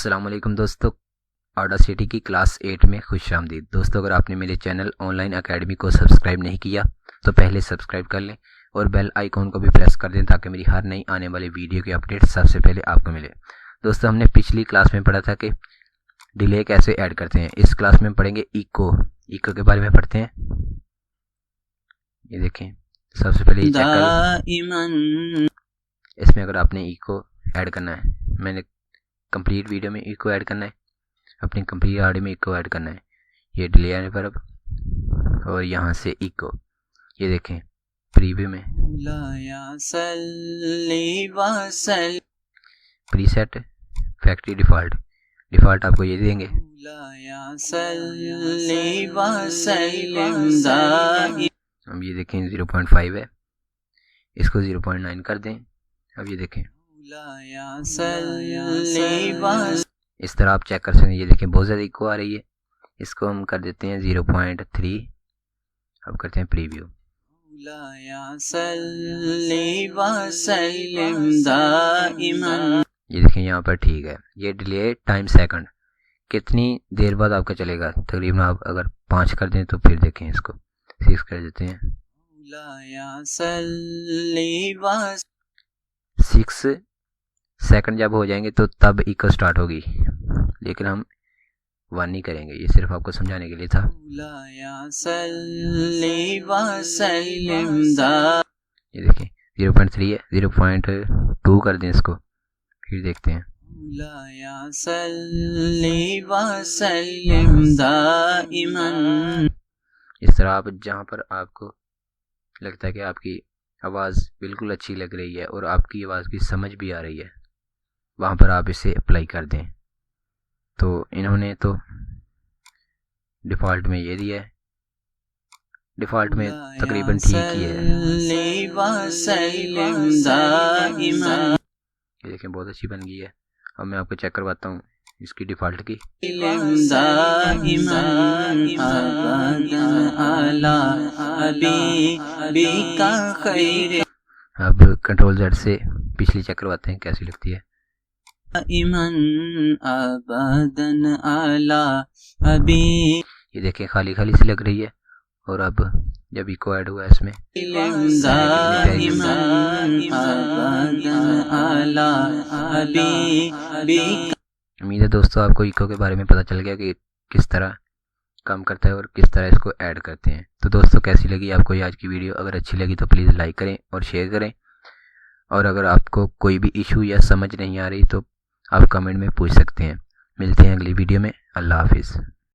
अस्सलाम वालेकुम दोस्तों, ऑडासिटी की क्लास 8 में खुशामदीद। दोस्तों, अगर आपने मेरे चैनल ऑनलाइन एकेडमी को सब्सक्राइब नहीं किया तो पहले सब्सक्राइब कर लें और बेल आइकॉन को भी प्रेस कर दें ताकि मेरी हर नई आने वाली वीडियो की अपडेट सबसे पहले आपको मिले। दोस्तों, हमने पिछली क्लास में पढ़ा था कि डिले कैसे ऐड करते हैं। इस क्लास में पढ़ेंगे इको के बारे में पढ़ते हैं। ये देखें, सबसे पहले चेक कर, इसमें अगर आपने इको ऐड करना है, मैंने कंप्लीट वीडियो में इको ऐड करना है, अपनी कंप्लीट ऑडियो में इको ऐड करना है। ये डिले आने पर अब, और यहाँ से इको, ये देखें प्रीव्यू में प्रीसेट फैक्ट्री डिफ़ॉल्ट आपको ये देंगे। अब ये देखें 0.5 है, इसको 0.9 कर दें। अब ये देखें, इस तरह आप चेक कर सकते हैं। ये देखें बहुत ज़्यादा इको आ रही है, इसको हम कर देते हैं 0.3। अब करते हैं प्रीव्यू। ये देखें यहाँ पर ठीक है। ये डिले टाइम सेकंड, कितनी देर बाद आपका चलेगा, तकरीबन आप अगर 5 कर दें तो फिर देखें इसको 6 कर देते हैं। 6 सेकंड जब हो जाएंगे तो तब इको स्टार्ट होगी, लेकिन हम 1 नहीं करेंगे। ये सिर्फ आपको समझाने के लिए था। ये देखिए 0.3 है, 0.2 कर दें इसको, फिर देखते हैं। इस तरह आप जहाँ पर आपको लगता है कि आपकी आवाज़ बिल्कुल अच्छी लग रही है और आपकी आवाज़ की समझ भी आ रही है, वहाँ पर आप इसे अप्लाई कर दें। तो इन्होंने तो डिफ़ॉल्ट में ये दिया है, डिफ़ॉल्ट में तकरीबन ठीक ही है। ये देखें बहुत अच्छी बन गई है। अब मैं आपको चेक करवाता हूँ इसकी डिफ़ॉल्ट की। अब कंट्रोल Z से पिछली चेक करवाते हैं कैसी लगती है। ये देखें खाली खाली सी लग रही है, और अब जब इको ऐड हुआ है इसमें, उम्मीद है दोस्तों आपको इको के बारे में पता चल गया कि किस तरह काम करता है और किस तरह इसको ऐड करते हैं। तो दोस्तों, कैसी लगी आपको ये आज की वीडियो? अगर अच्छी लगी तो प्लीज़ लाइक करें और शेयर करें, और अगर आपको कोई भी इशू या समझ नहीं आ रही तो आप कमेंट में पूछ सकते हैं। मिलते हैं अगली वीडियो में। अल्लाह हाफिज़।